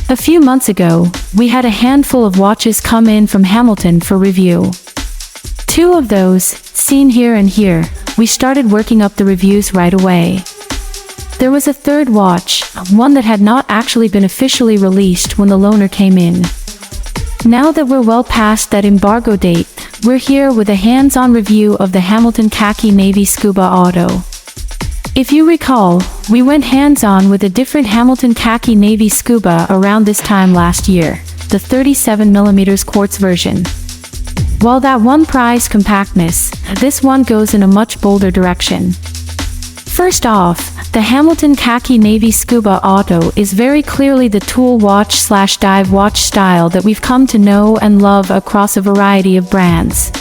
A few months ago, we had a handful of watches come in from Hamilton for review. Two of those, seen here and here, we started working up the reviews right away. There was a third watch, one that had not actually been officially released when the loaner came in. Now that we're well past that embargo date, we're here with a hands-on review of the Hamilton Khaki Navy Scuba Auto. If you recall, we went hands-on with a different Hamilton Khaki Navy Scuba around this time last year, the 37mm quartz version. While that one prized compactness, this one goes in a much bolder direction. First off, the Hamilton Khaki Navy Scuba Auto is very clearly the tool watch/dive watch style that we've come to know and love across a variety of brands.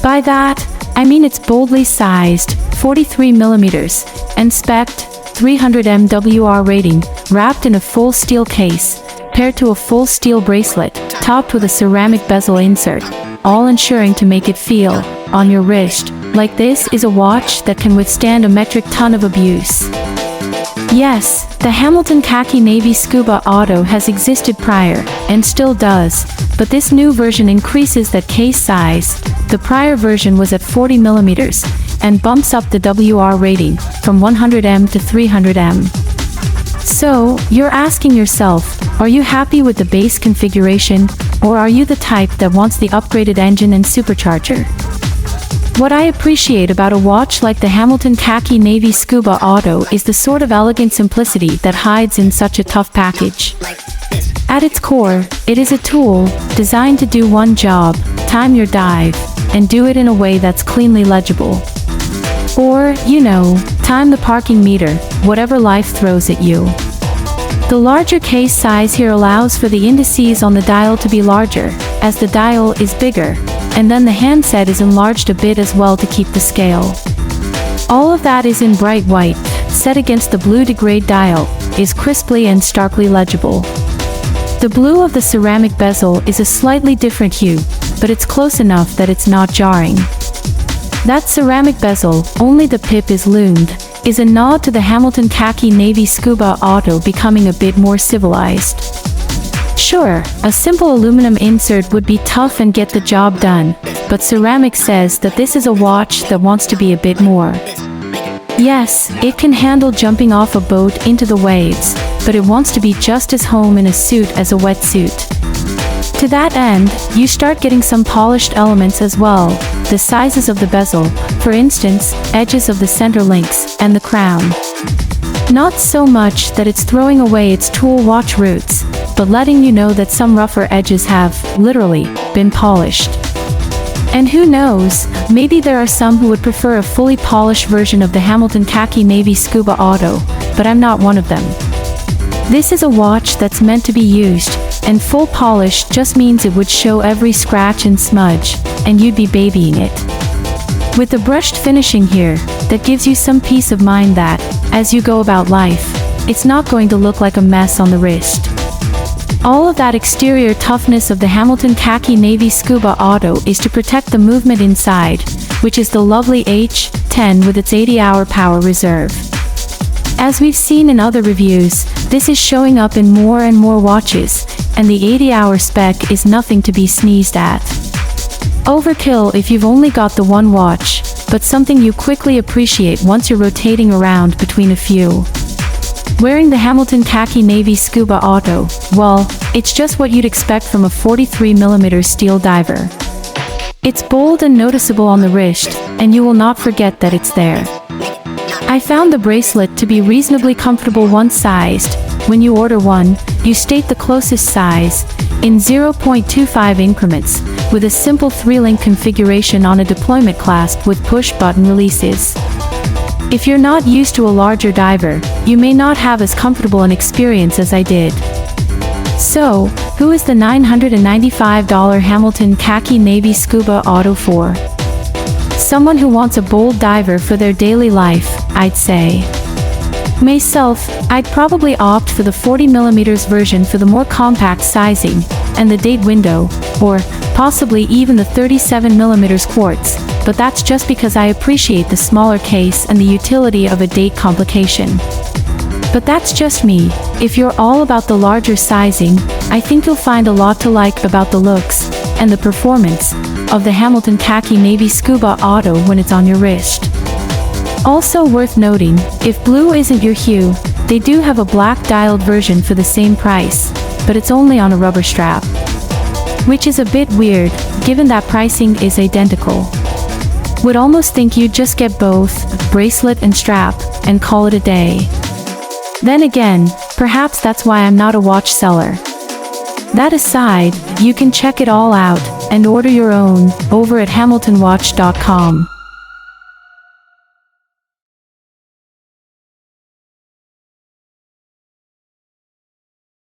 By that, I mean it's boldly sized, 43mm, and spec'd, 300 MWR rating, wrapped in a full steel case, paired to a full steel bracelet, topped with a ceramic bezel insert, all ensuring to make it feel, on your wrist, like this is a watch that can withstand a metric ton of abuse. Yes, the Hamilton Khaki Navy Scuba Auto has existed prior, and still does, but this new version increases that case size. The prior version was at 40mm, and bumps up the WR rating, from 100M to 300M. So, you're asking yourself, are you happy with the base configuration, or are you the type that wants the upgraded engine and supercharger? What I appreciate about a watch like the Hamilton Khaki Navy Scuba Auto is the sort of elegant simplicity that hides in such a tough package. At its core, it is a tool, designed to do one job, time your dive, and do it in a way that's cleanly legible. Or, you know, time the parking meter, whatever life throws at you. The larger case size here allows for the indices on the dial to be larger, as the dial is bigger, and then the handset is enlarged a bit as well to keep the scale. All of that is in bright white, set against the blue degrade dial, is crisply and starkly legible. The blue of the ceramic bezel is a slightly different hue, but it's close enough that it's not jarring. That ceramic bezel, only the pip is loomed, is a nod to the Hamilton Khaki Navy Scuba Auto becoming a bit more civilized. Sure, a simple aluminum insert would be tough and get the job done, but ceramic says that this is a watch that wants to be a bit more. Yes, it can handle jumping off a boat into the waves, but it wants to be just as home in a suit as a wetsuit. To that end, you start getting some polished elements as well, the sizes of the bezel, for instance, edges of the center links, and the crown. Not so much that it's throwing away its tool watch roots, but letting you know that some rougher edges have, literally, been polished. And who knows, maybe there are some who would prefer a fully polished version of the Hamilton Khaki Navy Scuba Auto, but I'm not one of them. This is a watch that's meant to be used, and full polish just means it would show every scratch and smudge, and you'd be babying it. With the brushed finishing here, that gives you some peace of mind that, as you go about life, it's not going to look like a mess on the wrist. All of that exterior toughness of the Hamilton Khaki Navy Scuba Auto is to protect the movement inside, which is the lovely H10 with its 80-hour power reserve. As we've seen in other reviews, this is showing up in more and more watches, and the 80-hour spec is nothing to be sneezed at. Overkill if you've only got the one watch, but something you quickly appreciate once you're rotating around between a few. Wearing the Hamilton Khaki Navy Scuba Auto, well, it's just what you'd expect from a 43mm steel diver. It's bold and noticeable on the wrist, and you will not forget that it's there. I found the bracelet to be reasonably comfortable one-sized. When you order one, you state the closest size, in 0.25 increments, with a simple 3-link configuration on a deployment clasp with push-button releases. If you're not used to a larger diver, you may not have as comfortable an experience as I did. So, who is the $995 Hamilton Khaki Navy Scuba Auto for? Someone who wants a bold diver for their daily life, I'd say. Myself, I'd probably opt for the 40mm version for the more compact sizing, and the date window, or possibly even the 37mm quartz, but that's just because I appreciate the smaller case and the utility of a date complication. But that's just me. If you're all about the larger sizing, I think you'll find a lot to like about the looks and the performance of the Hamilton Khaki Navy Scuba Auto when it's on your wrist. Also worth noting, if blue isn't your hue, they do have a black dialed version for the same price, but it's only on a rubber strap. Which is a bit weird, given that pricing is identical. Would almost think you'd just get both, bracelet and strap, and call it a day. Then again, perhaps that's why I'm not a watch seller. That aside, you can check it all out, and order your own, over at hamiltonwatch.com.